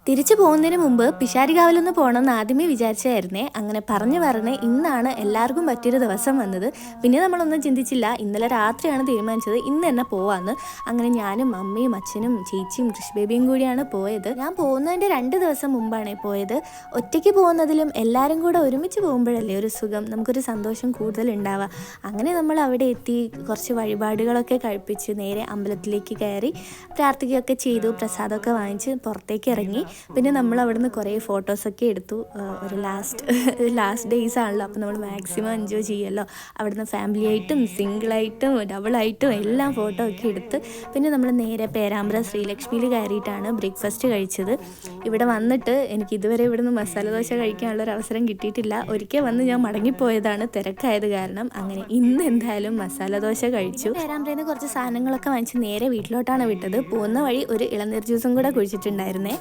തിരിച്ചു പോകുന്നതിന് മുമ്പ് പിഷാരികാവിലൊന്ന് പോകണമെന്ന് ആദ്യമേ വിചാരിച്ചായിരുന്നേ. അങ്ങനെ പറഞ്ഞ് ഇന്നാണ് എല്ലാവർക്കും പറ്റിയൊരു ദിവസം വന്നത്. പിന്നെ നമ്മളൊന്നും ചിന്തിച്ചില്ല, ഇന്നലെ രാത്രിയാണ് തീരുമാനിച്ചത് ഇന്ന് തന്നെ പോവാന്ന്. അങ്ങനെ ഞാനും അമ്മയും അച്ഛനും ചേച്ചിയും കൃഷി ബേബിയും കൂടിയാണ് പോയത്. ഞാൻ പോകുന്നതിൻ്റെ 2 ദിവസം മുമ്പാണ് പോയത്. ഒറ്റയ്ക്ക് പോകുന്നതിലും എല്ലാവരും കൂടെ ഒരുമിച്ച് പോകുമ്പോഴല്ലേ ഒരു സുഖം, നമുക്കൊരു സന്തോഷം കൂടുതൽ ഉണ്ടാവുക. അങ്ങനെ നമ്മൾ അവിടെ എത്തി കുറച്ച് വഴിപാടുകളൊക്കെ കഴിപ്പിച്ച് നേരെ അമ്പലത്തിലേക്ക് കയറി പ്രാർത്ഥിക്കുകയൊക്കെ ചെയ്തു. പ്രസാദമൊക്കെ വാങ്ങിച്ച് പുറത്തേക്ക് ഇറങ്ങി. പിന്നെ നമ്മൾ അവിടുന്ന് കുറേ ഫോട്ടോസൊക്കെ എടുത്തു. ഒരു ലാസ്റ്റ് ഡേയ്സ് ആണല്ലോ, അപ്പോൾ നമ്മൾ മാക്സിമം എൻജോയ് ചെയ്യുമല്ലോ. അവിടുന്ന് ഫാമിലി ആയിട്ടും സിംഗിളായിട്ടും ഡബിളായിട്ടും എല്ലാം ഫോട്ടോ ഒക്കെ എടുത്ത് പിന്നെ നമ്മൾ നേരെ പേരാമ്പ്ര ശ്രീലക്ഷ്മിയിൽ കയറിയിട്ടാണ് ബ്രേക്ക്ഫാസ്റ്റ് കഴിച്ചത്. ഇവിടെ വന്നിട്ട് എനിക്ക് ഇതുവരെ ഇവിടുന്ന് മസാല ദോശ കഴിക്കാനുള്ളൊരു അവസരം കിട്ടിയിട്ടില്ല. ഒരിക്കൽ വന്ന് ഞാൻ മടങ്ങിപ്പോയതാണ് തിരക്കായത് കാരണം. അങ്ങനെ ഇന്ന് എന്തായാലും മസാല ദോശ കഴിച്ചു. പേരാമ്പ്രയിൽ നിന്ന് കുറച്ച് സാധനങ്ങളൊക്കെ വാങ്ങിച്ച് നേരെ വീട്ടിലോട്ടാണ് വിട്ടത്. പോകുന്ന വഴി ഒരു ഇളനീർ ജ്യൂസും കൂടെ കുഴിച്ചിട്ടുണ്ടായിരുന്നേ.